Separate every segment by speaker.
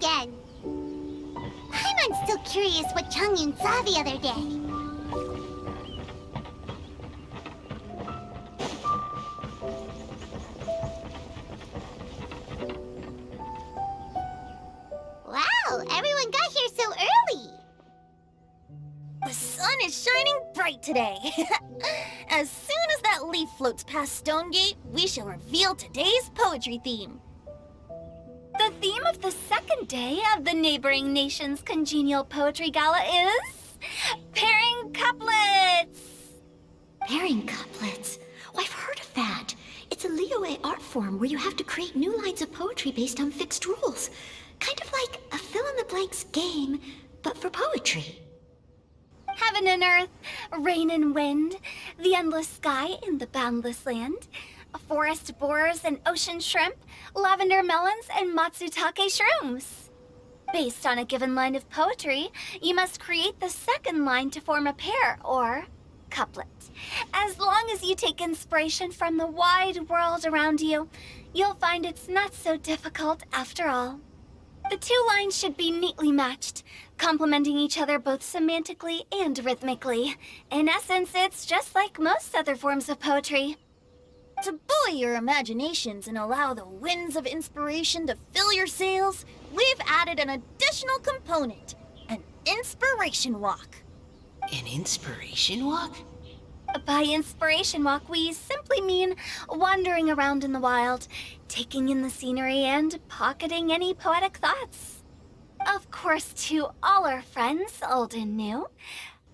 Speaker 1: again. Paimon's still curious what Chongyun saw the other day. Wow, everyone got here so early.
Speaker 2: The sun is shining bright today. As soon as that leaf floats past Stonegate, we shall reveal today's poetry theme.
Speaker 3: The theme of the second day of the neighboring nation's congenial poetry gala is pairing couplets.
Speaker 4: Pairing couplets? Oh, I've heard of that. It's a Liyue art form where you have to create new lines of poetry based on fixed rules. Kind of like a fill-in-the-blanks game, but for poetry.
Speaker 3: Heaven and earth, rain and wind, the endless sky and the boundless land, forest borers and ocean shrimp, lavender melons and matsutake shrooms. Based on a given line of poetry, you must create the second line to form a pair, or couplet. As long as you take inspiration from the wide world around you, you'll find it's not so difficult after all. The two lines should be neatly matched, complementing each other both semantically and rhythmically. In essence, it's just like most other forms of poetry.
Speaker 2: To buoy your imaginations and allow the winds of inspiration to fill your sails, we've added an additional component, an inspiration walk.
Speaker 5: An inspiration walk?
Speaker 3: By inspiration walk, we simply mean wandering around in the wild, taking in the scenery and pocketing any poetic thoughts. Of course, to all our friends, old and new,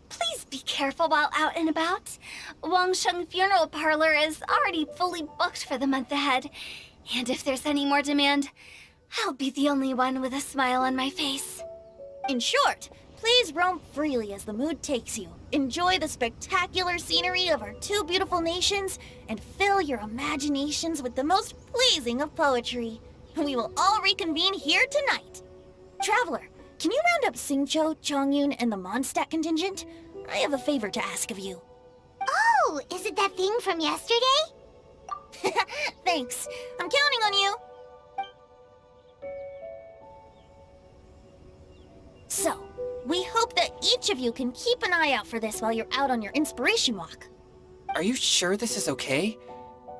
Speaker 3: please be careful while out and about. Wangsheng Funeral Parlor is already fully booked for the month ahead, and if there's any more demand, I'll be the only one with a smile on my face.
Speaker 2: In short, please roam freely as the mood takes you. Enjoy the spectacular scenery of our two beautiful nations, and fill your imaginations with the most pleasing of poetry. We will all reconvene here tonight. Traveler, can you round up Xingqiu, Chongyun, and the Mondstadt contingent? I have a favor to ask of you.
Speaker 1: Oh, is it that thing from yesterday?
Speaker 2: Thanks. I'm counting on you. So, we hope that each of you can keep an eye out for this while you're out on your inspiration walk.
Speaker 6: Are you sure this is okay?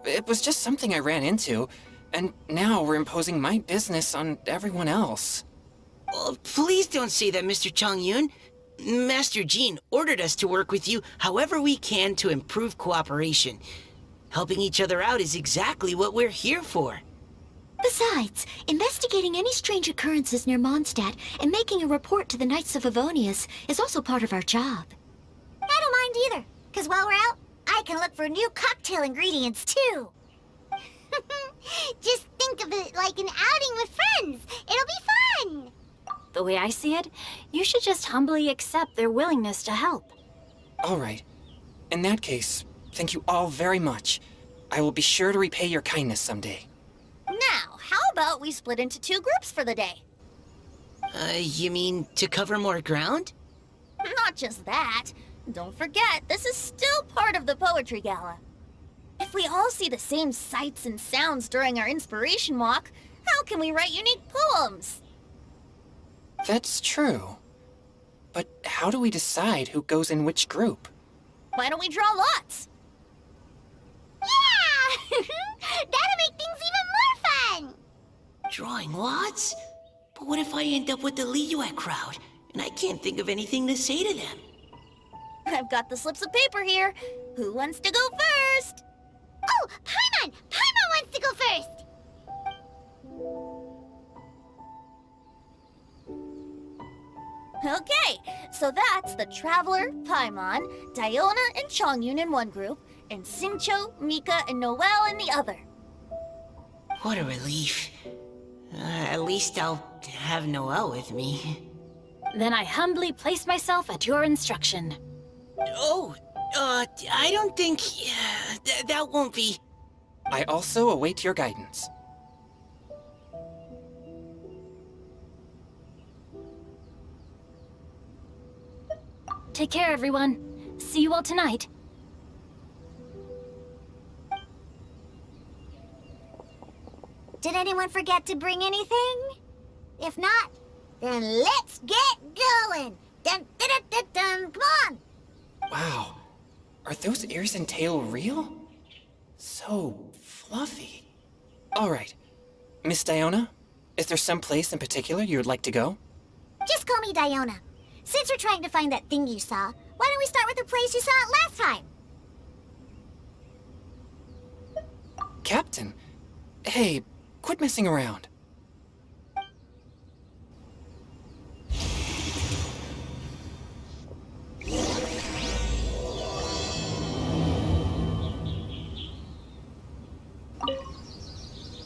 Speaker 6: It was just something I ran into, and now we're imposing my business on everyone else.
Speaker 5: Oh, please don't say that, Mr. Chongyun. Master Jean ordered us to work with you however we can to improve cooperation. Helping each other out is exactly what we're here for.
Speaker 4: Besides, investigating any strange occurrences near Mondstadt and making a report to the Knights of Avonius is also part of our job.
Speaker 1: I don't mind either, because while we're out, I can look for new cocktail ingredients too. Just think of it like an outing with friends. It'll be fun.
Speaker 7: The way I see it, you should just humbly accept their willingness to help.
Speaker 6: All right. In that case, thank you all very much. I will be sure to repay your kindness someday.
Speaker 2: Now, how about we split into two groups for the day?
Speaker 5: You mean to cover more ground?
Speaker 2: Not just that. Don't forget, this is still part of the Poetry Gala. If we all see the same sights and sounds during our inspiration walk, how can we write unique poems?
Speaker 6: That's true. But how do we decide who goes in which group?
Speaker 2: Why don't we draw lots?
Speaker 1: Yeah! That'll make things even more fun!
Speaker 5: Drawing lots? But what if I end up with the Liyue crowd, and I can't think of anything to say to them?
Speaker 2: I've got the slips of paper here. Who wants to go first?
Speaker 1: Oh, Paimon! Paimon wants to go first!
Speaker 2: Okay, so that's the Traveler, Paimon, Diona, and Chongyun in one group, and Xingqiu, Mika, and Noelle in the other.
Speaker 5: What a relief. At least I'll have Noelle with me.
Speaker 7: Then I humbly place myself at your instruction.
Speaker 5: Oh, I don't think... that won't be...
Speaker 6: I also await your guidance.
Speaker 7: Take care, everyone. See you all tonight.
Speaker 1: Did anyone forget to bring anything? If not, Then let's get going! Dun, dun, dun, dun, dun. Come on!
Speaker 6: Wow. Are those ears and tail real? So fluffy. All right. Miss Diona, is there some place in particular you would like to go?
Speaker 1: Just call me Diona. Since we're trying to find that thing you saw, why don't we start with the place you saw it last time?
Speaker 6: Captain, hey, quit messing around.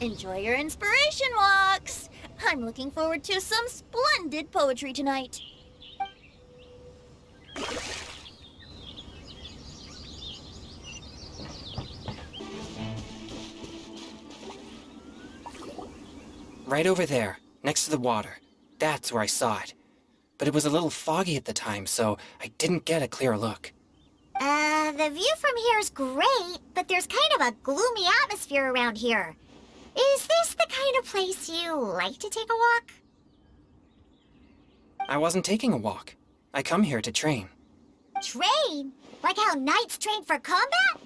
Speaker 2: Enjoy your inspiration walks. I'm looking forward to some splendid poetry tonight.
Speaker 6: Right over there, next to the water. That's where I saw it. But it was a little foggy at the time, so I didn't get a clear look.
Speaker 1: The view from here is great, but there's kind of a gloomy atmosphere around here. Is this the kind of place you like to take a walk?
Speaker 6: I wasn't taking a walk. I come here to train.
Speaker 1: Train? Like how knights train for combat?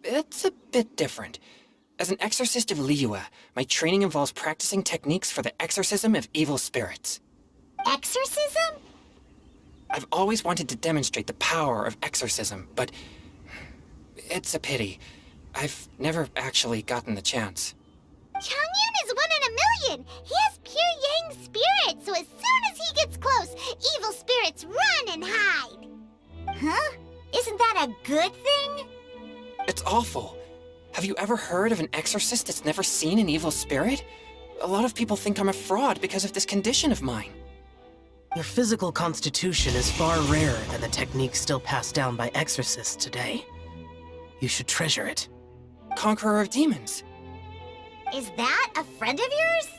Speaker 6: It's a bit different. As an exorcist of Liyue, my training involves practicing techniques for the exorcism of evil spirits.
Speaker 1: Exorcism?
Speaker 6: I've always wanted to demonstrate the power of exorcism, but it's a pity. I've never actually gotten the chance.
Speaker 1: Changyun is 1 in a million! He has pure yang spirit, so as soon as he gets close, evil spirits run and hide! Huh? Isn't that a good thing?
Speaker 6: It's awful. Have you ever heard of an exorcist that's never seen an evil spirit? A lot of people think I'm a fraud because of this condition of mine.
Speaker 8: Your physical constitution is far rarer than the techniques still passed down by exorcists today. You should treasure it.
Speaker 6: Conqueror of demons.
Speaker 1: Is that a friend of yours?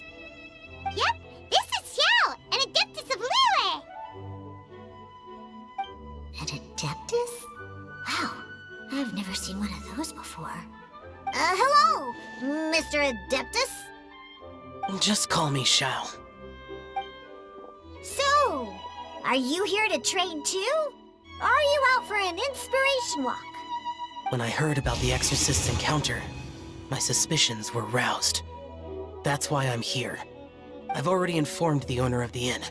Speaker 1: Yep, this is Xiao, an adeptus of Liyue! An adeptus? Wow, I've never seen one of those before. Hello, Mr. Adeptus?
Speaker 8: Just call me Xiao.
Speaker 1: So, are you here to train too? Or are you out for an inspiration walk?
Speaker 8: When I heard about the exorcist's encounter, my suspicions were roused. That's why I'm here. I've already informed the owner of the inn.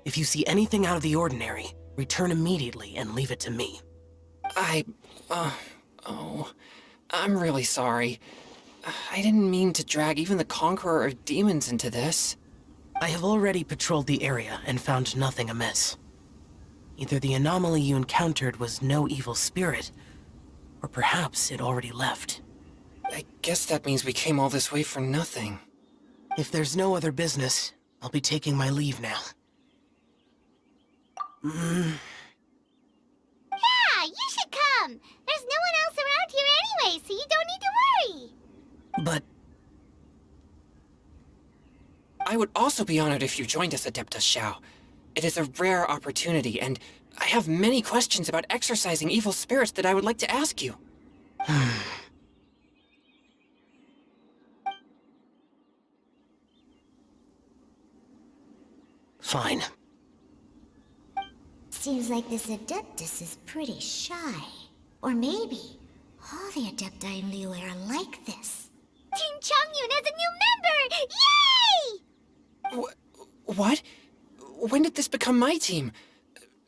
Speaker 8: If you see anything out of the ordinary, return immediately and leave it to me.
Speaker 6: I'm really sorry. I didn't mean to drag even the Conqueror of Demons into this.
Speaker 8: I have already patrolled the area and found nothing amiss. Either the anomaly you encountered was no evil spirit, or perhaps it already left.
Speaker 6: I guess that means we came all this way for nothing.
Speaker 8: If there's no other business, I'll be taking my leave now.
Speaker 1: Yeah, you should come! There's no one else around here anyway, so you don't need to worry!
Speaker 8: But
Speaker 6: I would also be honored if you joined us, Adeptus Xiao. It is a rare opportunity, and I have many questions about exorcising evil spirits that I would like to ask you.
Speaker 8: fine.
Speaker 1: Seems like this Adeptus is pretty shy. Or maybe all the Adepti in Liyue are like this. Team Changyun has a new member! Yay!
Speaker 6: What? When did this become my team?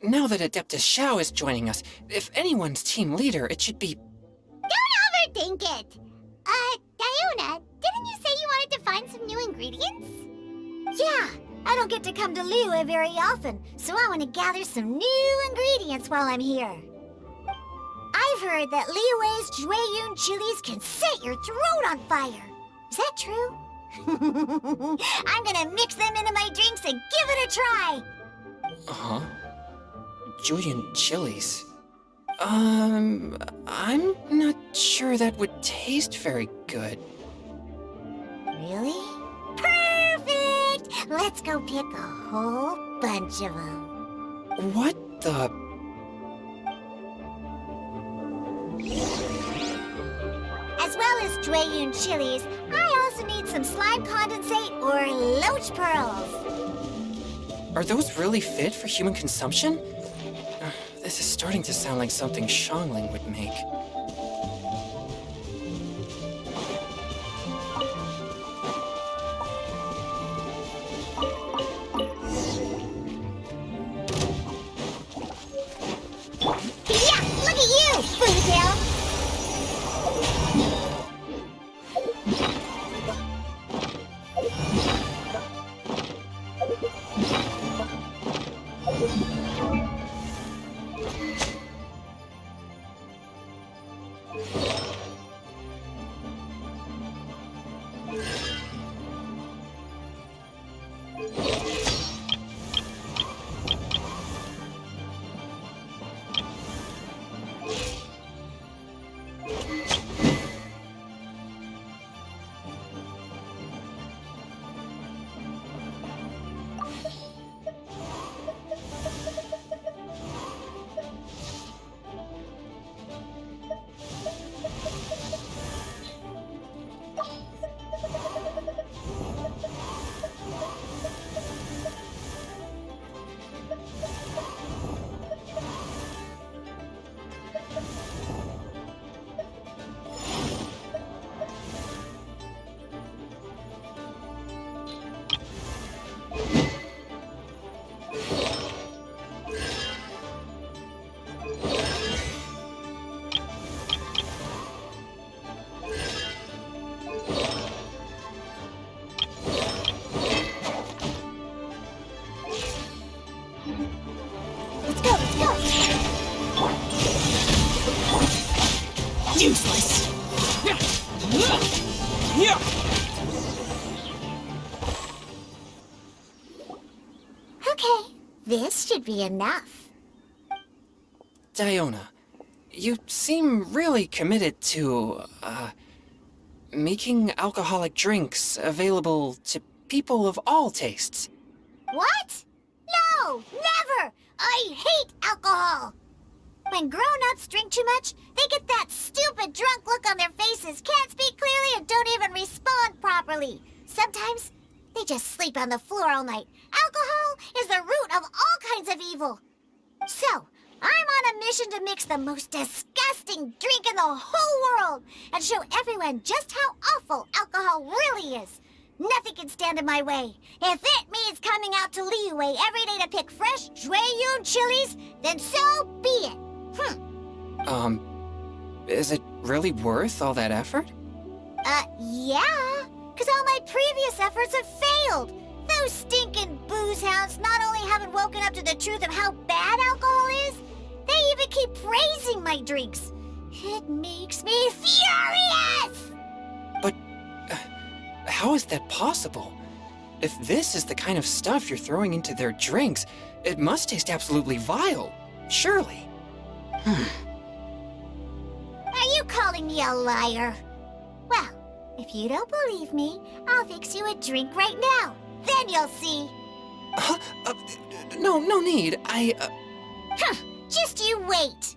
Speaker 6: Now that Adeptus Xiao is joining us, if anyone's team leader, it should be...
Speaker 1: Don't overthink it! Diona, didn't you say you wanted to find some new ingredients? Yeah, I don't get to come to Liyue very often, so I want to gather some new ingredients while I'm here. I've heard that Liyue's Jueyun chilies can set your throat on fire. Is that true? I'm gonna mix them into my drinks and give it a try.
Speaker 6: Uh-huh. Julian chilies. I'm not sure that would taste very good.
Speaker 1: Really? Perfect! Let's go pick a whole bunch of them.
Speaker 6: What the...
Speaker 1: As well as Jueyun chilies, I also need some slime condensate or loach pearls.
Speaker 6: Are those really fit for human consumption? This is starting to sound like something Xiangling would make.
Speaker 1: Yeah, look at you, Spoontail!
Speaker 5: Useless!
Speaker 1: Okay, this should be enough.
Speaker 6: Diona, you seem really committed to, making alcoholic drinks available to people of all tastes.
Speaker 1: What? No, never! I hate alcohol! When grown-ups drink too much, they get that stupid drunk look on their faces, can't speak clearly, and don't even respond properly. Sometimes, they just sleep on the floor all night. Alcohol is the root of all kinds of evil. So, I'm on a mission to mix the most disgusting drink in the whole world and show everyone just how awful alcohol really is. Nothing can stand in my way. If it means coming out to Liyue every day to pick fresh Jueyun chilies, then so be it.
Speaker 6: Is it really worth all that effort?
Speaker 1: Yeah. Because all my previous efforts have failed. Those stinking booze hounds not only haven't woken up to the truth of how bad alcohol is, they even keep praising my drinks. It makes me furious!
Speaker 6: But, how is that possible? If this is the kind of stuff you're throwing into their drinks, it must taste absolutely vile, surely.
Speaker 1: Are you calling me a liar? Well, if you don't believe me, I'll fix you a drink right now. Then you'll see.
Speaker 6: No need.
Speaker 1: Just you wait.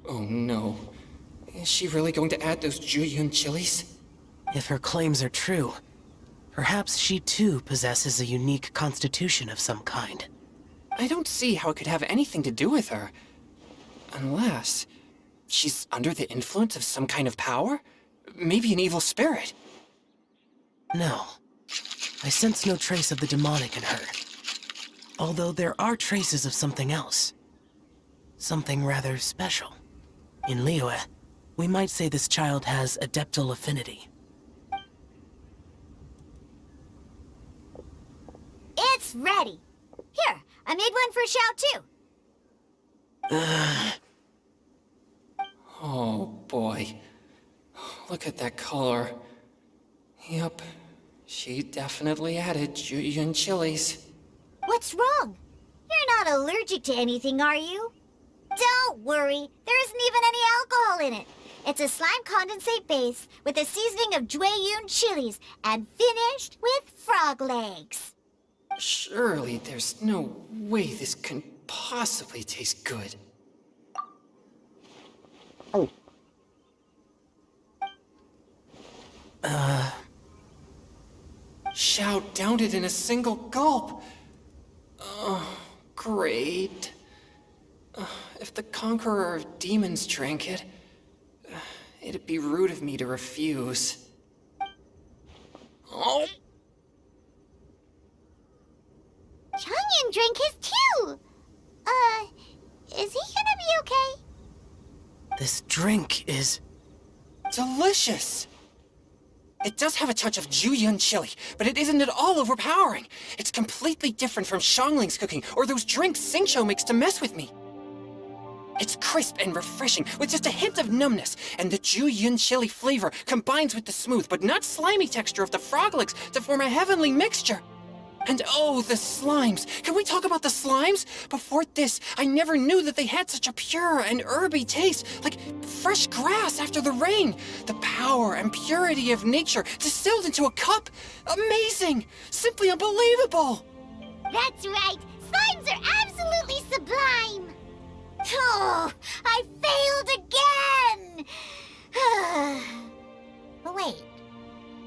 Speaker 6: Oh no. Is she really going to add those Jueyun chilies?
Speaker 8: If her claims are true, perhaps she too possesses a unique constitution of some kind.
Speaker 6: I don't see how it could have anything to do with her. Unless she's under the influence of some kind of power? Maybe an evil spirit.
Speaker 8: No. I sense no trace of the demonic in her. Although there are traces of something else. Something rather special. In Liyue, we might say this child has adeptal affinity.
Speaker 1: It's ready. Here, I made one for Xiao too.
Speaker 6: Oh boy. Look at that color. Yep. She definitely added Jueyun chilies.
Speaker 1: What's wrong? You're not allergic to anything, are you? Don't worry, there isn't even any alcohol in it. It's a slime condensate base with a seasoning of Jueyun chilies and finished with frog legs.
Speaker 6: Surely there's no way this can possibly taste good. Xiao downed it in a single gulp. Great. If the Conqueror of Demons drank it, it'd be rude of me to refuse. Oh!
Speaker 1: Chongyun drank his too! Is he gonna be okay?
Speaker 8: This drink is...
Speaker 6: Delicious! It does have a touch of Jueyun chili, but it isn't at all overpowering. It's completely different from Xiangling's cooking or those drinks Xingqiu makes to mess with me. It's crisp and refreshing, with just a hint of numbness, and the Jueyun chili flavor combines with the smooth but not slimy texture of the frog legs to form a heavenly mixture. And oh, the slimes! Can we talk about the slimes? Before this, I never knew that they had such a pure and herby taste, like fresh grass after the rain. The power and purity of nature distilled into a cup. Amazing! Simply unbelievable!
Speaker 1: That's right! Slimes are absolutely sublime! Oh, I failed again! But wait,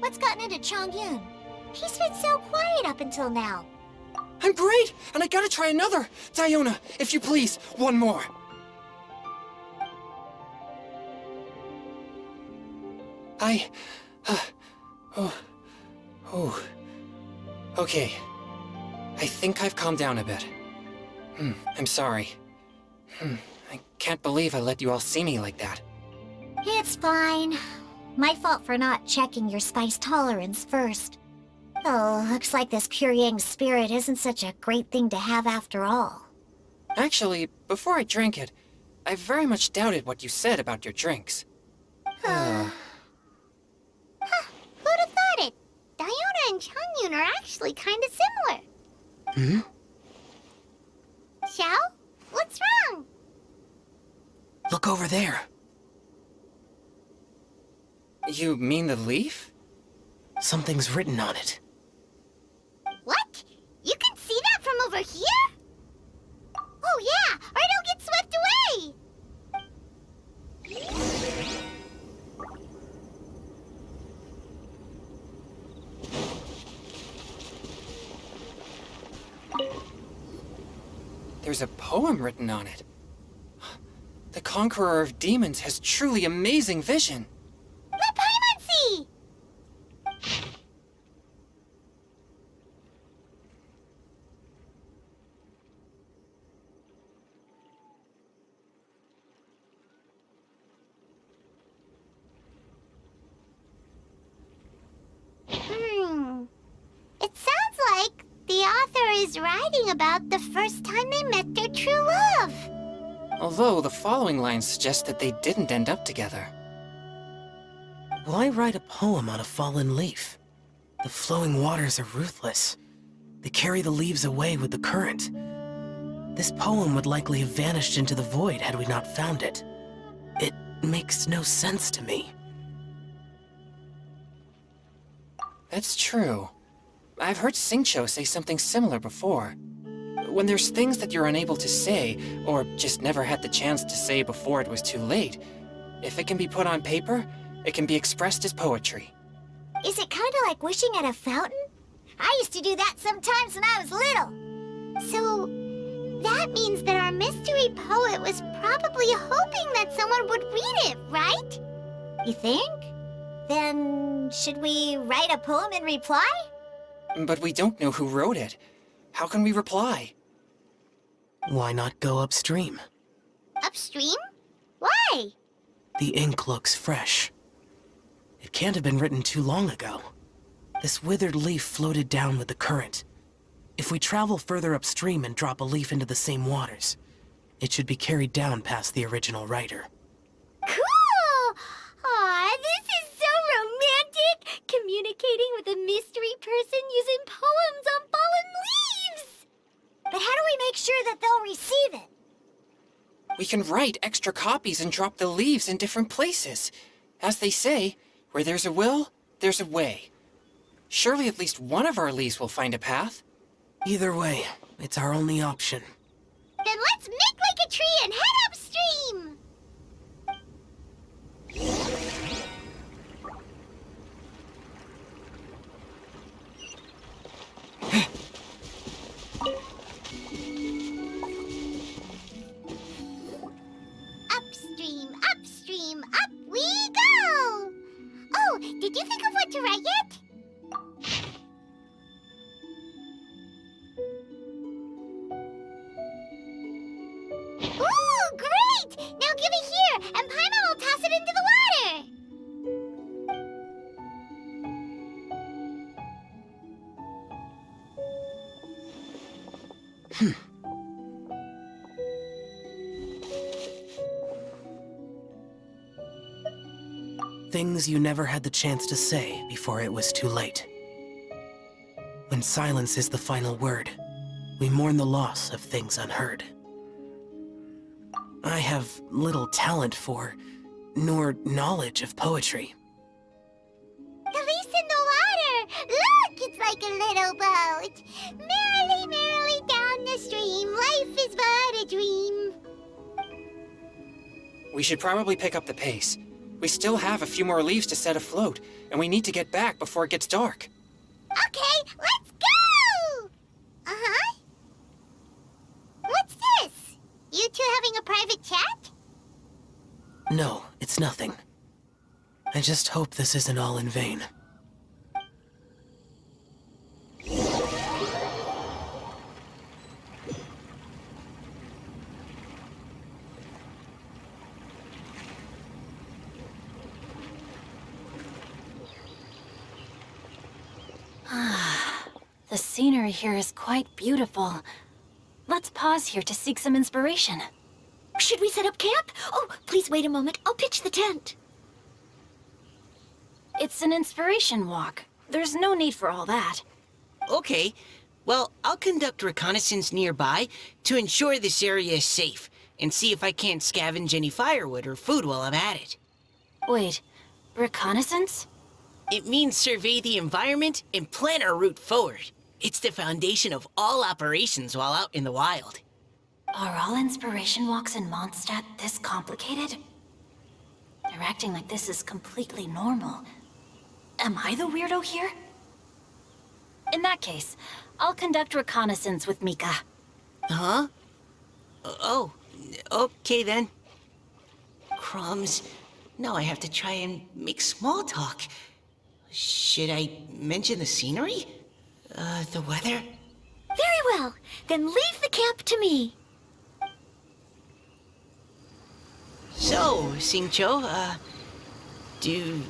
Speaker 1: what's gotten into Chongyun? He's been so quiet up until now.
Speaker 6: I'm great, and I gotta try another. Diona, if you please, one more. Okay. I think I've calmed down a bit. I'm sorry. I can't believe I let you all see me like that.
Speaker 1: It's fine. My fault for not checking your spice tolerance first. Oh, looks like this pure yang spirit isn't such a great thing to have after all.
Speaker 6: Actually, before I drank it, I very much doubted what you said about your drinks.
Speaker 1: Who'd have thought it? Diona and Chongyun are actually kind of similar. Xiao? What's wrong?
Speaker 8: Look over there.
Speaker 6: You mean the leaf?
Speaker 8: Something's written on it.
Speaker 1: What? You can see that from over here? Oh yeah, or it'll get swept away!
Speaker 6: There's a poem written on it. The Conqueror of Demons has truly amazing vision.
Speaker 1: Let Paimon see! It sounds like the author is writing about the first time they met their true love.
Speaker 6: Although the following lines suggest that they didn't end up together.
Speaker 8: Why write a poem on a fallen leaf? The flowing waters are ruthless. They carry the leaves away with the current. This poem would likely have vanished into the void had we not found it. It makes no sense to me.
Speaker 6: That's true. I've heard Xingqiu say something similar before. When there's things that you're unable to say, or just never had the chance to say before it was too late, if it can be put on paper, it can be expressed as poetry.
Speaker 1: Is it kind of like wishing at a fountain? I used to do that sometimes when I was little. So, that means that our mystery poet was probably hoping that someone would read it, right? You think? Then, should we write a poem in reply?
Speaker 6: But we don't know who wrote it. How can we reply?
Speaker 8: Why not go upstream?
Speaker 1: Upstream? Why?
Speaker 8: The ink looks fresh. It can't have been written too long ago. This withered leaf floated down with the current. If we travel further upstream and drop a leaf into the same waters, it should be carried down past the original writer.
Speaker 1: Cool! Aw, this is so romantic! Communicating with a mystery person using poems on fallen leaves! But how do we make sure that they'll receive it?
Speaker 6: We can write extra copies and drop the leaves in different places. As they say, where there's a will, there's a way. Surely at least one of our leaves will find a path.
Speaker 8: Either way, it's our only option.
Speaker 1: Then let's make like a tree and head upstream! Great! Now give it here, and Paimon will toss it into the water!
Speaker 8: Things you never had the chance to say before it was too late. When silence is the final word, we mourn the loss of things unheard. I have little talent for, nor knowledge of poetry.
Speaker 1: The leaf's in the water! Look, it's like a little boat! Merrily, merrily down the stream, life is but a dream.
Speaker 6: We should probably pick up the pace. We still have a few more leaves to set afloat, and we need to get back before it gets dark.
Speaker 1: Okay, let's go! Uh-huh. What's this? You two having a private chat?
Speaker 8: No, it's nothing. I just hope this isn't all in vain.
Speaker 7: The scenery here is quite beautiful. Let's pause here to seek some inspiration.
Speaker 4: Should we set up camp? Oh, please wait a moment. I'll pitch the tent.
Speaker 7: It's an inspiration walk. There's no need for all that.
Speaker 5: Okay. Well, I'll conduct reconnaissance nearby to ensure this area is safe, and see if I can't scavenge any firewood or food while I'm at it.
Speaker 7: Wait, reconnaissance?
Speaker 5: It means survey the environment and plan our route forward. It's the foundation of all operations while out in the wild.
Speaker 7: Are all inspiration walks in Mondstadt this complicated? They're acting like this is completely normal. Am I the weirdo here? In that case, I'll conduct reconnaissance with Mika.
Speaker 5: Huh? Oh, okay then. Crumbs. Now I have to try and make small talk. Should I mention the scenery? The weather?
Speaker 4: Very well. Then leave the camp to me.
Speaker 5: So, Xingqiu, do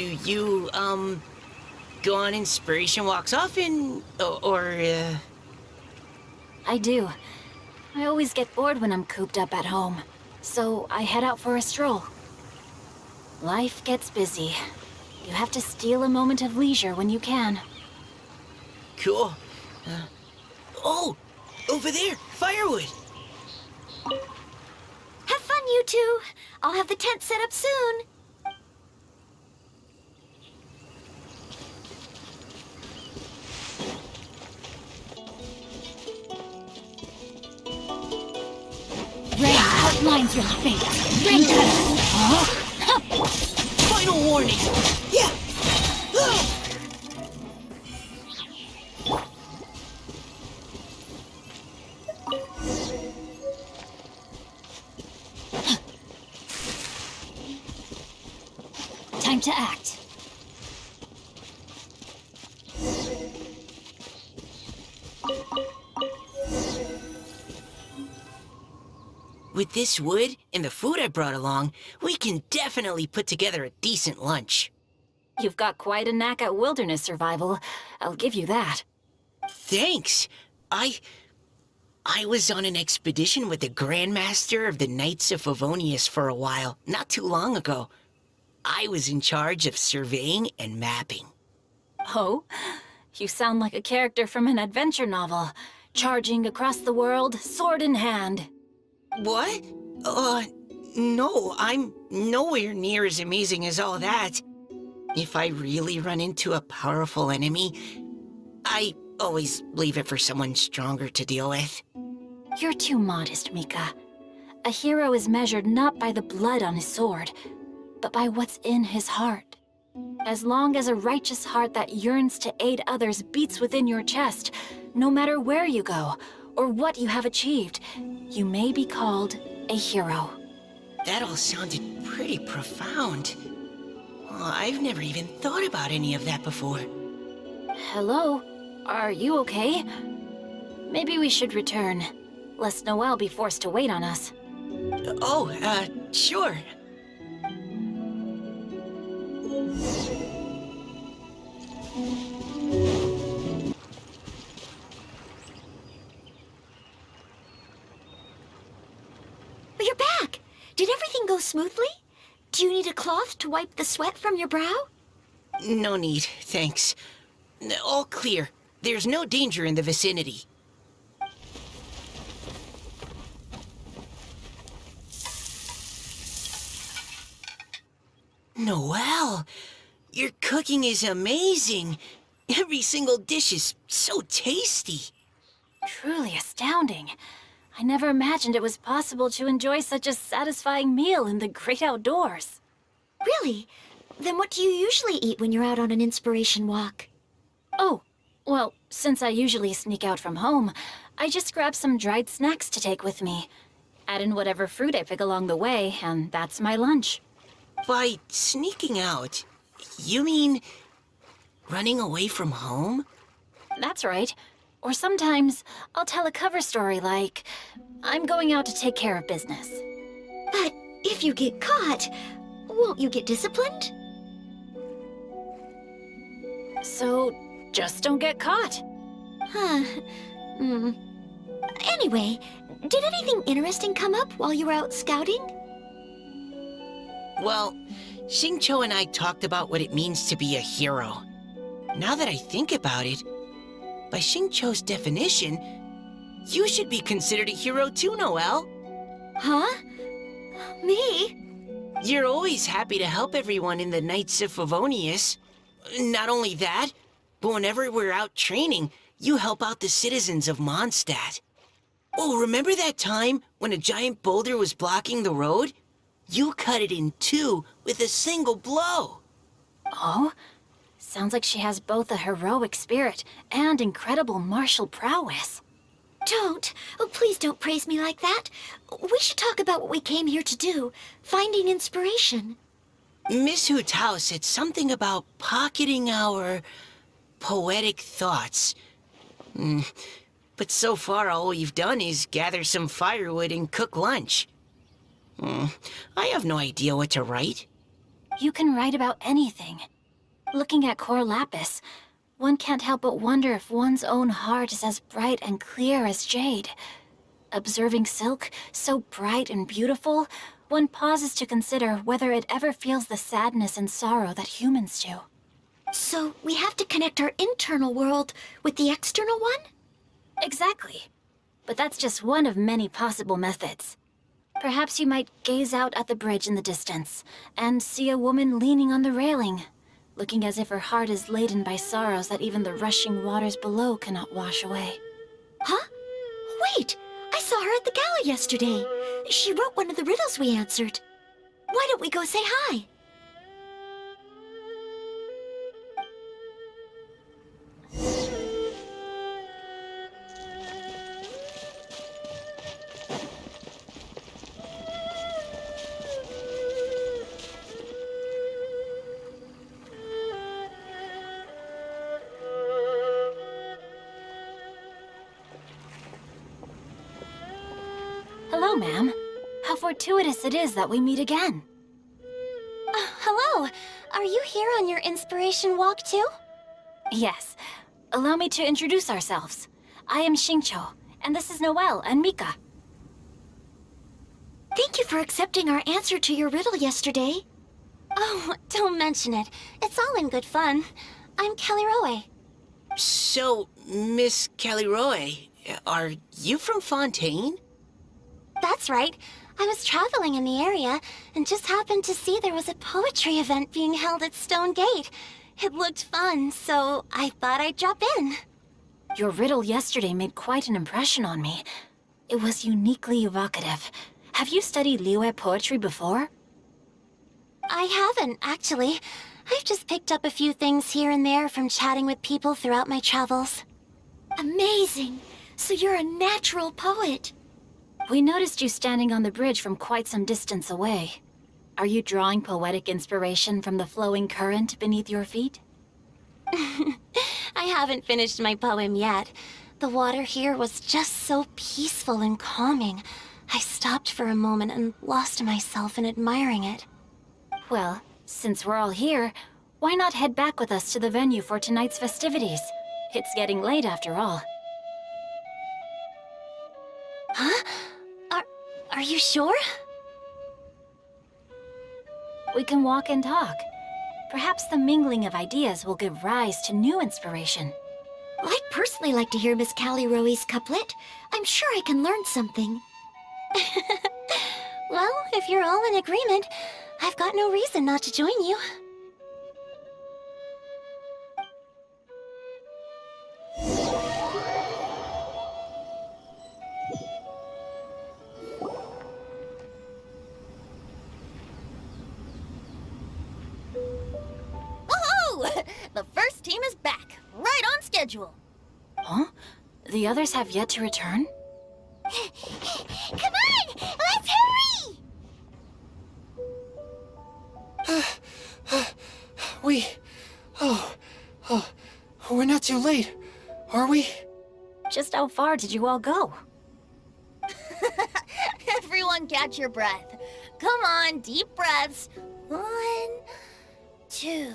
Speaker 5: you, go on inspiration walks often, or
Speaker 7: I do. I always get bored when I'm cooped up at home, so I head out for a stroll. Life gets busy. You have to steal a moment of leisure when you can.
Speaker 5: Cool. Oh, over there, firewood.
Speaker 4: Have fun, you two. I'll have the tent set up soon.
Speaker 7: Rain outlines your fate. Rain cutter. Huh?
Speaker 5: Final warning. Yeah.
Speaker 7: Time to act.
Speaker 5: With this wood and the food I brought along, we can definitely put together a decent lunch.
Speaker 7: You've got quite a knack at wilderness survival. I'll give you that.
Speaker 5: Thanks. I was on an expedition with the Grandmaster of the Knights of Favonius for a while, not too long ago. I was in charge of surveying and mapping.
Speaker 7: Oh? You sound like a character from an adventure novel. Charging across the world, sword in hand.
Speaker 5: What? No, I'm nowhere near as amazing as all that. If I really run into a powerful enemy, I always leave it for someone stronger to deal with.
Speaker 7: You're too modest, Mika. A hero is measured not by the blood on his sword, but by what's in his heart. As long as a righteous heart that yearns to aid others beats within your chest, no matter where you go, or what you have achieved, you may be called a hero.
Speaker 5: That all sounded pretty profound. I've never even thought about any of that before.
Speaker 7: Hello? Are you okay? Maybe we should return, lest Noelle be forced to wait on us.
Speaker 5: Oh, sure.
Speaker 4: But you're back! Did everything go smoothly? Do you need a cloth to wipe the sweat from your brow?
Speaker 5: No need, thanks. All clear. There's no danger in the vicinity. Noelle, your cooking is amazing. Every single dish is so tasty.
Speaker 7: Truly astounding. I never imagined it was possible to enjoy such a satisfying meal in the great outdoors.
Speaker 4: Really? Then what do you usually eat when you're out on an inspiration walk?
Speaker 7: Oh, well, since I usually sneak out from home, I just grab some dried snacks to take with me. Add in whatever fruit I pick along the way, and that's my lunch.
Speaker 5: By sneaking out, you mean running away from home?
Speaker 7: That's right. Or sometimes I'll tell a cover story like, I'm going out to take care of business.
Speaker 4: But if you get caught, won't you get disciplined?
Speaker 7: So, just don't get caught.
Speaker 4: Huh. Anyway, did anything interesting come up while you were out scouting?
Speaker 5: Well, Xingqiu and I talked about what it means to be a hero. Now that I think about it, by Xingqiu's definition, you should be considered a hero too, Noelle.
Speaker 4: Huh? Me?
Speaker 5: You're always happy to help everyone in the Knights of Favonius. Not only that, but whenever we're out training, you help out the citizens of Mondstadt. Oh, remember that time when a giant boulder was blocking the road? You cut it in two with a single blow.
Speaker 7: Oh? Sounds like she has both a heroic spirit and incredible martial prowess.
Speaker 4: Don't. Oh, please don't praise me like that. We should talk about what we came here to do, finding inspiration.
Speaker 5: Miss Hu Tao said something about pocketing our poetic thoughts. But so far all we've done is gather some firewood and cook lunch. I have no idea what to write.
Speaker 7: You can write about anything. Looking at Cor Lapis, one can't help but wonder if one's own heart is as bright and clear as jade. Observing silk, so bright and beautiful, one pauses to consider whether it ever feels the sadness and sorrow that humans do.
Speaker 4: So we have to connect our internal world with the external one?
Speaker 7: Exactly. But that's just one of many possible methods. Perhaps you might gaze out at the bridge in the distance and see a woman leaning on the railing, looking as if her heart is laden by sorrows that even the rushing waters below cannot wash away.
Speaker 4: Huh? Wait! I saw her at the gala yesterday. She wrote one of the riddles we answered. Why don't we go say hi?
Speaker 7: Hello, ma'am. How fortuitous it is that we meet again.
Speaker 3: Hello. Are you here on your inspiration walk too?
Speaker 7: Yes. Allow me to introduce ourselves. I am Xingqiu, and this is Noelle and Mika.
Speaker 4: Thank you for accepting our answer to your riddle yesterday.
Speaker 3: Oh, don't mention it. It's all in good fun. I'm Caliroe.
Speaker 5: So, Miss Caliroe, are you from Fontaine?
Speaker 3: That's right. I was traveling in the area and just happened to see there was a poetry event being held at Stone Gate. It looked fun, so I thought I'd drop in.
Speaker 7: Your riddle yesterday made quite an impression on me. It was uniquely evocative. Have you studied Liyue poetry before?
Speaker 3: I haven't, actually. I've just picked up a few things here and there from chatting with people throughout my travels.
Speaker 4: Amazing! So you're a natural poet.
Speaker 7: We noticed you standing on the bridge from quite some distance away. Are you drawing poetic inspiration from the flowing current beneath your feet?
Speaker 3: I haven't finished my poem yet. The water here was just so peaceful and calming.
Speaker 4: I stopped for a moment and lost myself in admiring it.
Speaker 7: Well, since we're all here, why not head back with us to the venue for tonight's festivities? It's getting late after all.
Speaker 4: Huh? Are you sure?
Speaker 7: We can walk and talk. Perhaps the mingling of ideas will give rise to new inspiration.
Speaker 4: I'd personally like to hear Miss Callie Rowe's couplet. I'm sure I can learn something. Well, if you're all in agreement, I've got no reason not to join you.
Speaker 2: Woohoo! The first team is back, right on schedule.
Speaker 7: Huh? The others have yet to return?
Speaker 1: Come on! Let's hurry!
Speaker 6: We're not too late, are we?
Speaker 7: Just how far did you all go?
Speaker 2: Everyone catch your breath. Come on, deep breaths. 1, 2.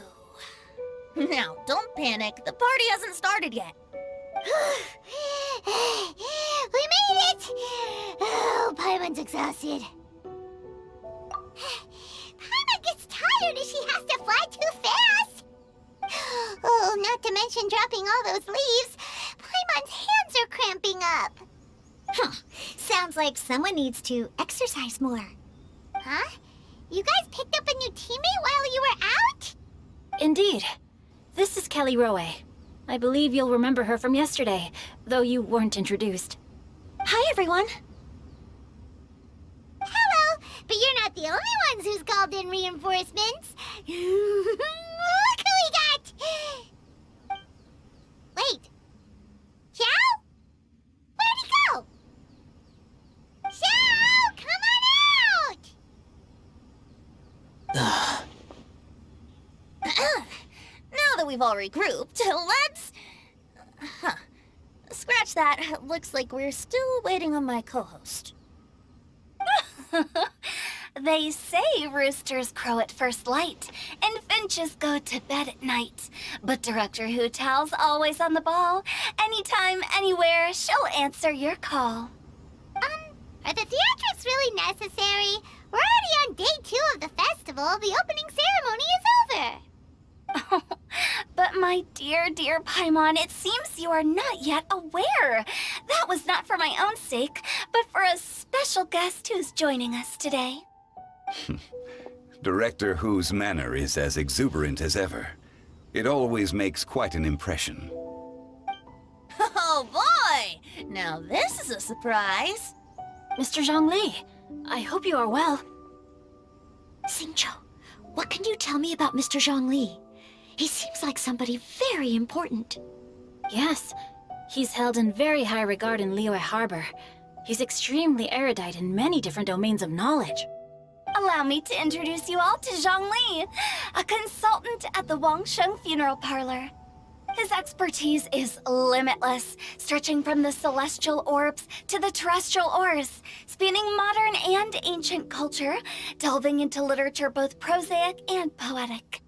Speaker 2: Now, don't panic. The party hasn't started yet.
Speaker 1: We made it! Oh, Paimon's exhausted. Paimon gets tired if she has to fly too fast. Oh, not to mention dropping all those leaves. Paimon's hands are cramping up. Sounds like someone needs to exercise more. Huh? You guys picked up a new teammate while you were out?
Speaker 7: Indeed. This is Callie Rowe. I believe you'll remember her from yesterday, though you weren't introduced.
Speaker 4: Hi, everyone.
Speaker 1: Hello, but you're not the only ones who's called in reinforcements. Look who we got! Wait. Xiao? Where'd he go? Xiao, come on out!
Speaker 2: Now that we've all regrouped, let's... Scratch that. Looks like we're still waiting on my co-host.
Speaker 3: They say roosters crow at first light, and finches go to bed at night. But Director Hootal's always on the ball. Anytime, anywhere, she'll answer your call.
Speaker 1: Are the theatrics really necessary? We're already on day 2 of the festival. The opening ceremony is over.
Speaker 3: But my dear, dear Paimon, it seems you are not yet aware. That was not for my own sake, but for a special guest who's joining us today.
Speaker 9: Director Who's manner is as exuberant as ever. It always makes quite an impression.
Speaker 2: Oh boy! Now this is a surprise.
Speaker 7: Mr. Zhongli, I hope you are well.
Speaker 4: Xingqiu, what can you tell me about Mr. Zhongli? He seems like somebody very important.
Speaker 7: Yes, he's held in very high regard in Liyue Harbor. He's extremely erudite in many different domains of knowledge.
Speaker 3: Allow me to introduce you all to Zhongli, a consultant at the Wangsheng Funeral Parlor. His expertise is limitless, stretching from the celestial orbs to the terrestrial ores, spanning modern and ancient culture, delving into literature both prosaic and poetic.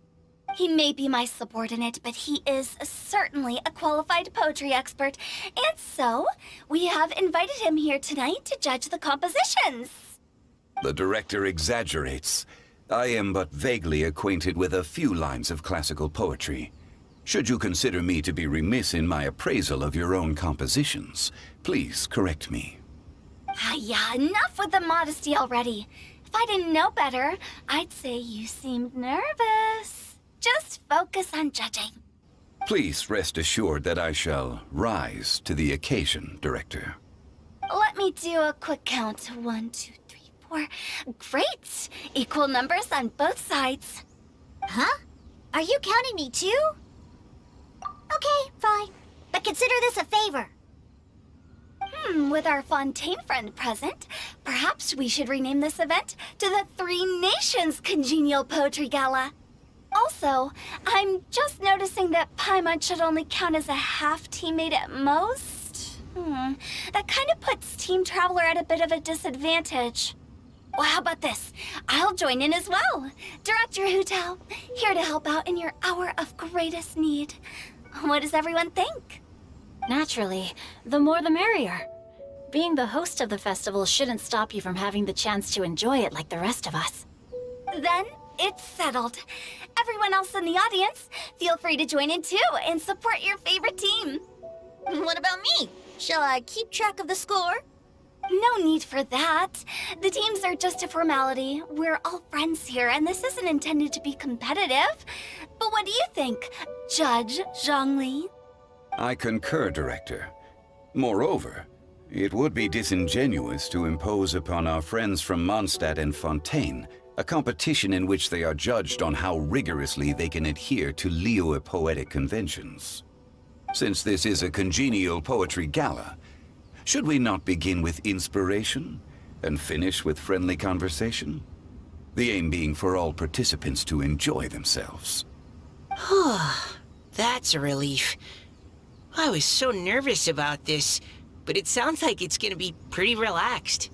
Speaker 3: He may be my subordinate, but he is certainly a qualified poetry expert, and so we have invited him here tonight to judge the compositions.
Speaker 9: The director exaggerates. I am but vaguely acquainted with a few lines of classical poetry. Should you consider me to be remiss in my appraisal of your own compositions, please correct me.
Speaker 3: Yeah, enough with the modesty already. If I didn't know better, I'd say you seemed nervous. Just focus on judging.
Speaker 9: Please rest assured that I shall rise to the occasion, Director.
Speaker 3: Let me do a quick count. 1, 2, 3, 4. Great! Equal numbers on both sides.
Speaker 1: Huh? Are you counting me too? Okay, fine. But consider this a favor.
Speaker 3: With our Fontaine friend present, perhaps we should rename this event to the Three Nations Congenial Poetry Gala. Also, I'm just noticing that Paimon should only count as a half teammate at most. That kind of puts Team Traveler at a bit of a disadvantage. Well, how about this? I'll join in as well. Director Hutao, here to help out in your hour of greatest need. What does everyone think?
Speaker 7: Naturally, the more the merrier. Being the host of the festival shouldn't stop you from having the chance to enjoy it like the rest of us.
Speaker 3: Then it's settled. Everyone else in the audience, feel free to join in too and support your favorite team.
Speaker 2: What about me? Shall I keep track of the score?
Speaker 3: No need for that. The teams are just a formality. We're all friends here, and this isn't intended to be competitive. But what do you think, Judge Zhongli?
Speaker 9: I concur, Director. Moreover, it would be disingenuous to impose upon our friends from Mondstadt and Fontaine a competition in which they are judged on how rigorously they can adhere to Liyue poetic conventions. Since this is a congenial poetry gala, should we not begin with inspiration and finish with friendly conversation? The aim being for all participants to enjoy themselves.
Speaker 5: That's a relief. I was so nervous about this, but it sounds like it's gonna be pretty relaxed.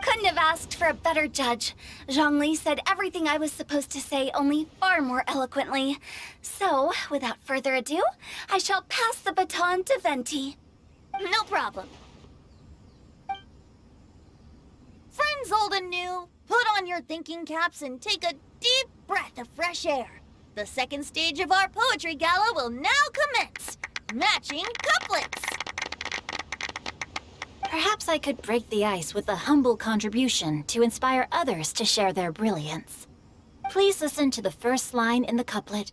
Speaker 3: Couldn't have asked for a better judge. Zhongli said everything I was supposed to say, only far more eloquently. So, without further ado, I shall pass the baton to Venti.
Speaker 2: No problem. Friends old and new, put on your thinking caps and take a deep breath of fresh air. The second stage of our poetry gala will now commence. Matching couplets.
Speaker 7: Perhaps I could break the ice with a humble contribution to inspire others to share their brilliance. Please listen to the first line in the couplet.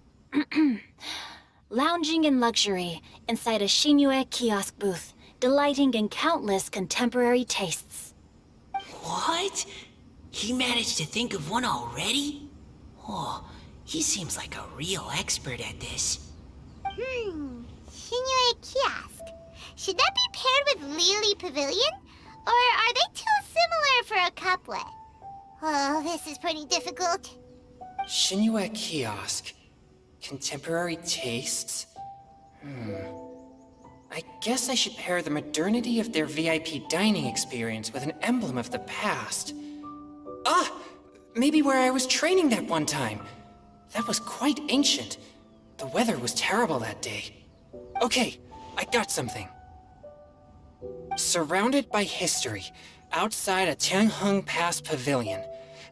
Speaker 7: Lounging in luxury inside a Shinue kiosk booth, delighting in countless contemporary tastes.
Speaker 5: What? He managed to think of one already? Oh, he seems like a real expert at this.
Speaker 1: Shinue Kiosk. Should that be paired with Lily Pavilion? Or are they too similar for a couplet? Oh, this is pretty difficult.
Speaker 6: Shinue Kiosk. Contemporary tastes? I guess I should pair the modernity of their VIP dining experience with an emblem of the past. Ah! Maybe where I was training that one time. That was quite ancient. The weather was terrible that day. Okay, I got something. Surrounded by history, outside a Tianheng Pass pavilion,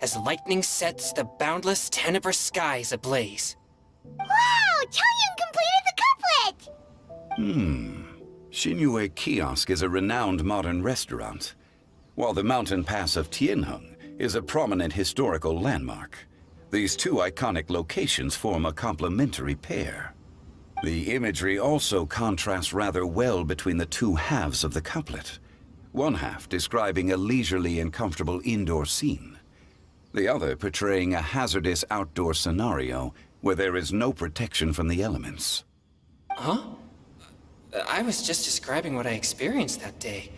Speaker 6: as lightning sets the boundless tenebrous skies ablaze.
Speaker 1: Wow! Chaoyun completed the couplet!
Speaker 9: Shinue Kiosk is a renowned modern restaurant, while the mountain pass of Tianheng is a prominent historical landmark. These two iconic locations form a complementary pair. The imagery also contrasts rather well between the two halves of the couplet. One half describing a leisurely and comfortable indoor scene. The other portraying a hazardous outdoor scenario where there is no protection from the elements.
Speaker 6: Huh? I was just describing what I experienced that day.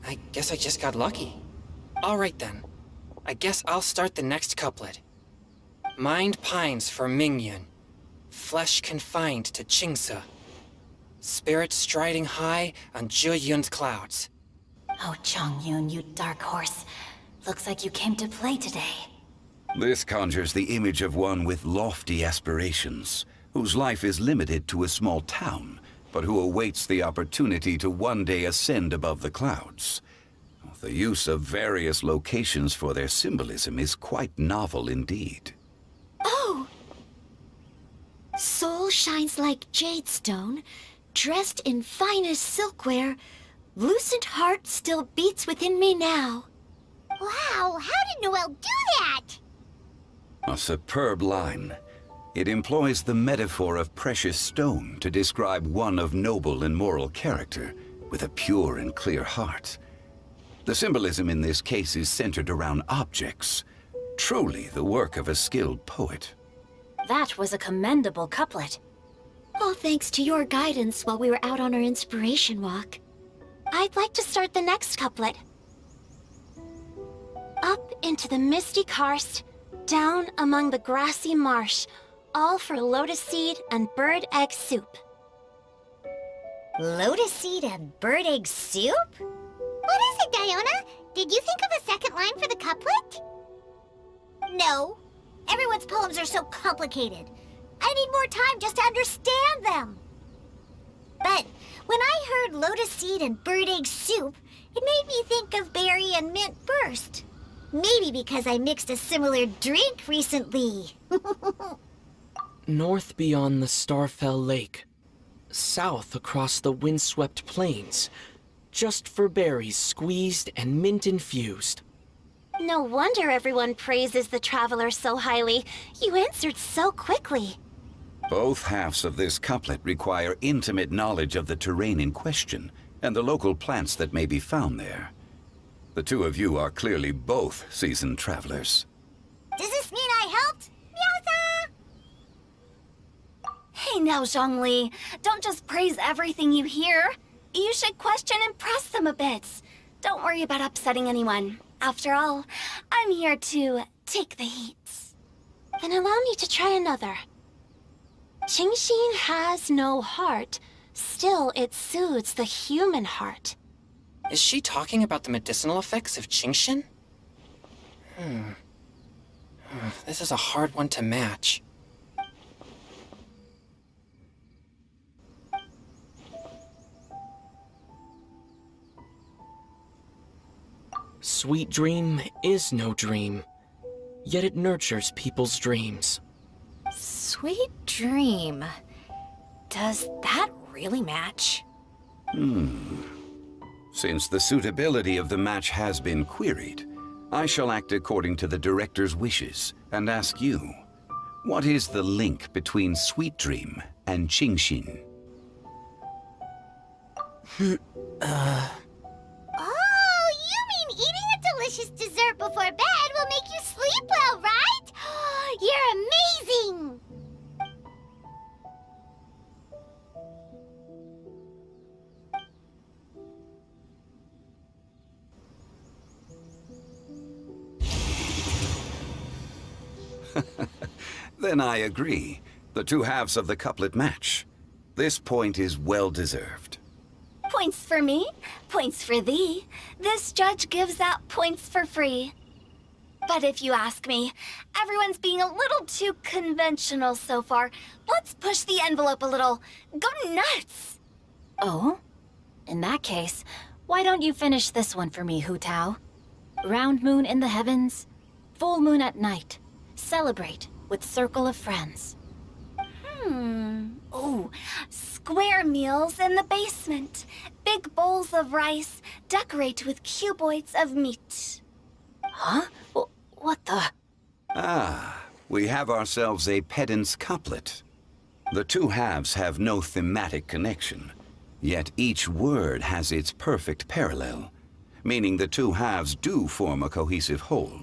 Speaker 6: I guess I just got lucky. Alright then. I guess I'll start the next couplet. Mind pines for Mingyun. Flesh confined to Qingse. Spirit striding high on Zheyun's clouds.
Speaker 7: Oh, Chongyun, you dark horse. Looks like you came to play today.
Speaker 9: This conjures the image of one with lofty aspirations, whose life is limited to a small town, but who awaits the opportunity to one day ascend above the clouds. The use of various locations for their symbolism is quite novel indeed.
Speaker 4: Oh! Soul shines like jadestone, dressed in finest silkware. Lucent heart still beats within me now.
Speaker 1: Wow, how did Noelle do that?
Speaker 9: A superb line. It employs the metaphor of precious stone to describe one of noble and moral character, with a pure and clear heart. The symbolism in this case is centered around objects, truly the work of a skilled poet.
Speaker 7: That was a commendable couplet.
Speaker 4: All thanks to your guidance while we were out on our inspiration walk.
Speaker 2: I'd like to start the next couplet. Up into the misty karst, down among the grassy marsh, all for lotus seed and bird egg soup.
Speaker 1: Lotus seed and bird egg soup? What is it, Diona? Did you think of a second line for the couplet? No. Everyone's poems are so complicated. I need more time just to understand them. But when I heard lotus seed and bird egg soup, it made me think of berry and mint burst. Maybe because I mixed a similar drink recently.
Speaker 10: North beyond the Starfell Lake. South across the windswept plains. Just for berries squeezed and mint infused.
Speaker 2: No wonder everyone praises the traveler so highly. You answered so quickly.
Speaker 9: Both halves of this couplet require intimate knowledge of the terrain in question and the local plants that may be found there. The two of you are clearly both seasoned travelers.
Speaker 1: Does this mean I helped? Meowza!
Speaker 3: Hey now, Zhongli. Don't just praise everything you hear. You should question and press them a bit. Don't worry about upsetting anyone. After all, I'm here to take the heat.
Speaker 2: Then allow me to try another. Qingxin has no heart. Still, it soothes the human heart.
Speaker 6: Is she talking about the medicinal effects of Qingxin? This is a hard one to match.
Speaker 10: Sweet dream is no dream, yet it nurtures people's dreams.
Speaker 2: Sweet dream. Does that really match?
Speaker 9: Since the suitability of the match has been queried, I shall act according to the director's wishes and ask you, what is the link between Sweet Dream and Qingxin?
Speaker 1: Oh, you mean eating a delicious dessert before bed will make you sleep well, right? You're amazing!
Speaker 9: Then I agree. The two halves of the couplet match. This point is well deserved.
Speaker 3: Points for me, points for thee. This judge gives out points for free. But if you ask me, everyone's being a little too conventional so far. Let's push the envelope a little. Go nuts!
Speaker 7: Oh? In that case, why don't you finish this one for me, Hu Tao? Round moon in the heavens, full moon at night. Celebrate with circle of friends.
Speaker 3: Oh, square meals in the basement. Big bowls of rice, decorate with cuboids of meat.
Speaker 7: Huh? What the?
Speaker 9: Ah, we have ourselves a pedant's couplet. The two halves have no thematic connection, yet each word has its perfect parallel, meaning the two halves do form a cohesive whole.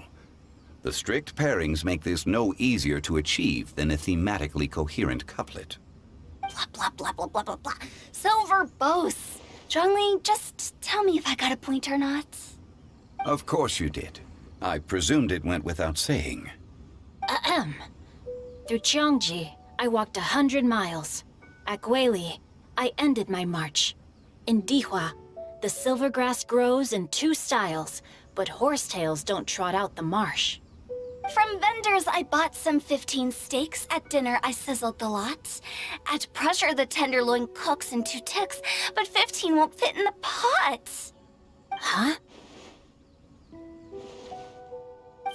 Speaker 9: The strict pairings make this no easier to achieve than a thematically coherent couplet.
Speaker 3: Blah, blah, blah, blah, blah, blah, blah. So verbose. Zhongli, just tell me if I got a point or not.
Speaker 9: Of course you did. I presumed it went without saying.
Speaker 7: Ahem. Through Cheongji, I walked 100 miles. At Guili, I ended my march. In Dihua, the silver grass grows in 2 styles, but horsetails don't trot out the marsh.
Speaker 3: From vendors, I bought some 15 steaks. At dinner, I sizzled the lot. At pressure, the tenderloin cooks in 2 ticks, but 15 won't fit in the pot.
Speaker 7: Huh?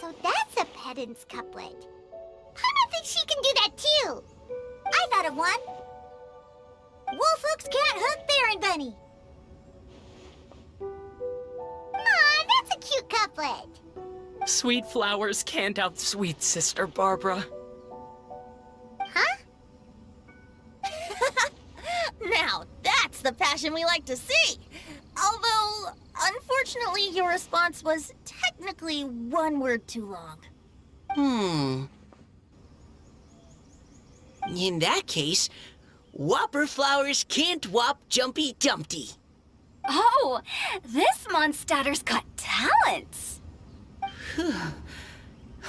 Speaker 1: So that's a pedant's couplet. I don't think she can do that too. I thought of one. Wolf hooks can't hook Baron Bunny. Aw, that's a cute couplet.
Speaker 10: Sweet flowers can't outsweet Sister Barbara.
Speaker 1: Huh?
Speaker 2: Now, that's the passion we like to see. Although, unfortunately, your response was technically 1 word too long.
Speaker 5: In that case, Whopper flowers can't whop Jumpy Dumpty.
Speaker 3: Oh, this monster's got talents.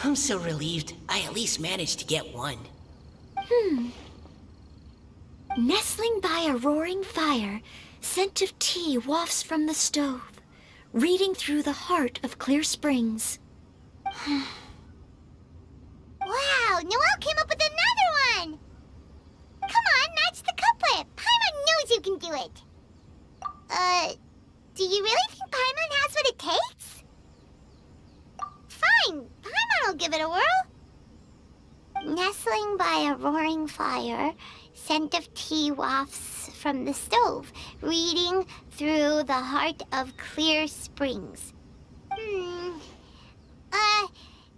Speaker 5: I'm so relieved I at least managed to get one.
Speaker 4: Nestling by a roaring fire, scent of tea wafts from the stove, reading through the heart of Clear Springs.
Speaker 1: Wow, Noelle came up with another one! Come on, match the couplet. Paimon knows you can do it. Do you really think Paimon has what it takes? Fine, Paimon will give it a whirl. Nestling by a roaring fire, scent of tea wafts from the stove, reading through the heart of Clear Springs.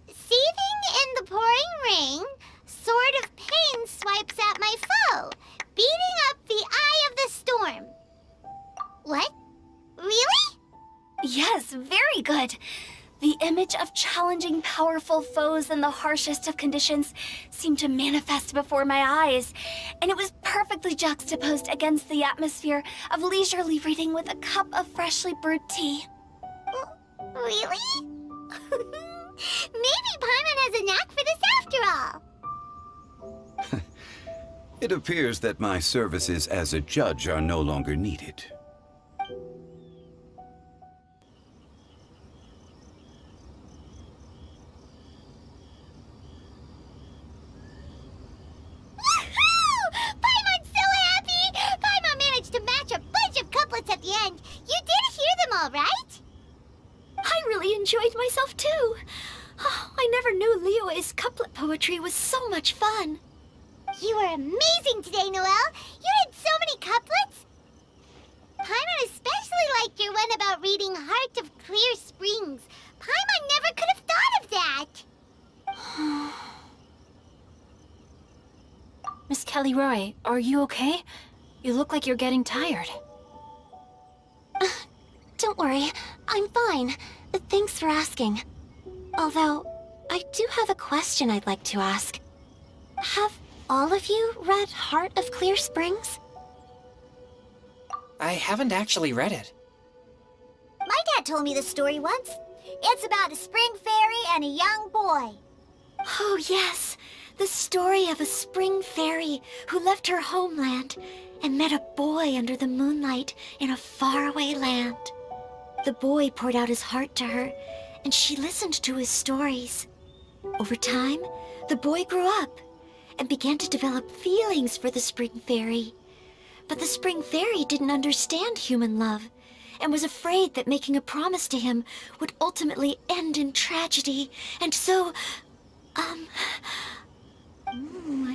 Speaker 1: Seething in the pouring rain, sword of pain swipes at my foe, beating up the eye of the storm. What? Really?
Speaker 3: Yes, very good. The image of challenging powerful foes in the harshest of conditions seemed to manifest before my eyes, and it was perfectly juxtaposed against the atmosphere of leisurely reading with a cup of freshly brewed tea.
Speaker 1: Really? Maybe Paimon has a knack for this after all.
Speaker 9: It appears that my services as a judge are no longer needed.
Speaker 1: Paimon's so happy! Paimon managed to match a bunch of couplets at the end. You did hear them all, right?
Speaker 4: I really enjoyed myself too. Oh, I never knew Liyue's couplet poetry was so much fun.
Speaker 1: You were amazing today, Noelle. You did so many couplets. Paimon especially liked your one about reading Heart of Clear Springs. Paimon never could have thought of that.
Speaker 7: Miss Kelly Roy, are you okay? You look like you're getting tired.
Speaker 4: Don't worry, I'm fine. Thanks for asking. Although, I do have a question I'd like to ask. Have all of you read Heart of Clear Springs?
Speaker 6: I haven't actually read it.
Speaker 1: My dad told me this story once. It's about a spring fairy and a young boy.
Speaker 4: Oh yes, the story of a spring fairy who left her homeland and met a boy under the moonlight in a faraway land. The boy poured out his heart to her, and she listened to his stories. Over time, the boy grew up and began to develop feelings for the spring fairy. But the spring fairy didn't understand human love and was afraid that making a promise to him would ultimately end in tragedy. And so, I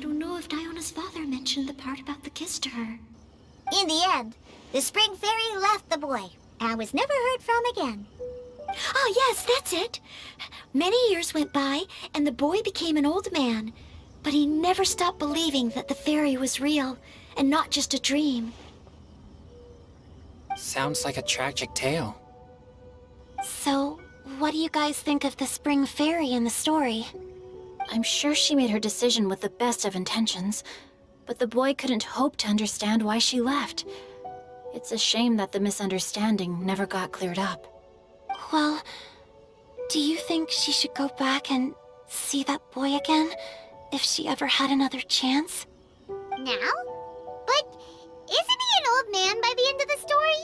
Speaker 4: don't know if Diona's father mentioned the part about the kiss to her.
Speaker 1: In the end, the spring fairy left the boy and was never heard from again.
Speaker 4: Oh, yes, that's it. Many years went by, and the boy became an old man. But he never stopped believing that the fairy was real and not just a dream.
Speaker 6: Sounds like a tragic tale.
Speaker 4: So, what do you guys think of the spring fairy in the story?
Speaker 7: I'm sure she made her decision with the best of intentions, but the boy couldn't hope to understand why she left. It's a shame that the misunderstanding never got cleared up.
Speaker 4: Well, do you think she should go back and see that boy again if she ever had another chance?
Speaker 1: Now? But isn't he an old man by the end of the story?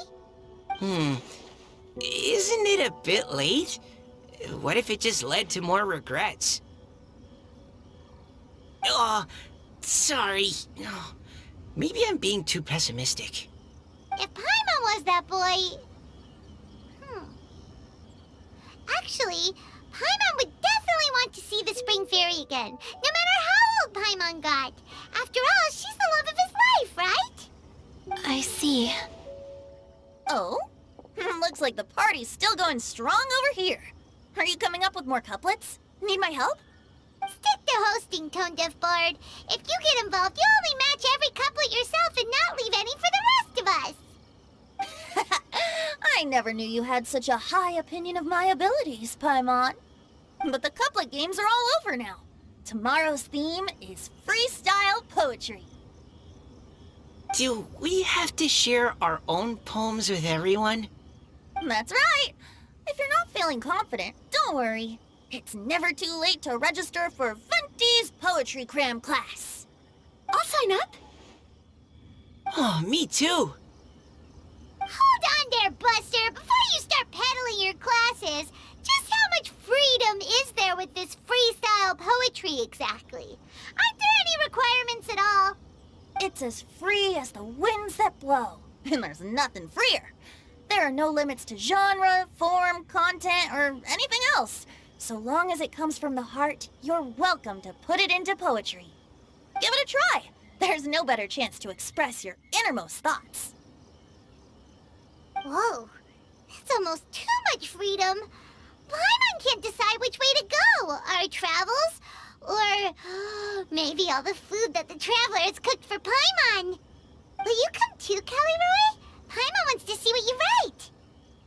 Speaker 5: Isn't it a bit late? What if it just led to more regrets? Oh, sorry. Maybe I'm being too pessimistic.
Speaker 1: If Paimon was that boy... Actually, Paimon would definitely want to see the spring fairy again, no matter how old Paimon got. After all, she's the love of his life, right?
Speaker 4: I see.
Speaker 2: Oh? Looks like the party's still going strong over here. Are you coming up with more couplets? Need my help?
Speaker 1: Stick to hosting, Tone Deaf Bard. If you get involved, you'll only match every couplet yourself and not leave any for the rest of us.
Speaker 2: I never knew you had such a high opinion of my abilities, Paimon. But the couplet games are all over now. Tomorrow's theme is freestyle poetry.
Speaker 5: Do we have to share our own poems with everyone?
Speaker 2: That's right. If you're not feeling confident, don't worry. It's never too late to register for Venti's Poetry Cram class.
Speaker 4: I'll sign up.
Speaker 5: Oh, me too.
Speaker 1: Hold on there, Buster. Before you start peddling your classes, just how much freedom is there with this freestyle poetry exactly? Aren't there any requirements at all?
Speaker 2: It's as free as the winds that blow, and there's nothing freer. There are no limits to genre, form, content, or anything else. So long as it comes from the heart, you're welcome to put it into poetry. Give it a try. There's no better chance to express your innermost thoughts.
Speaker 1: Whoa, that's almost too much freedom. Paimon can't decide which way to go. Our travels, or maybe all the food that the travelers cooked for Paimon. Will you come too, Kelly Roy? Paimon wants to see what you write.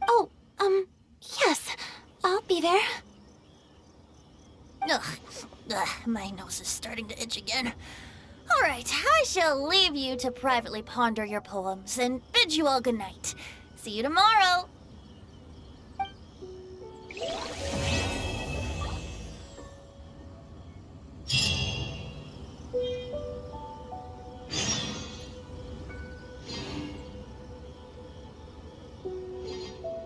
Speaker 4: Oh, yes. I'll be there.
Speaker 2: Ugh, my nose is starting to itch again. All right, I shall leave you to privately ponder your poems and bid you all good night. See you tomorrow.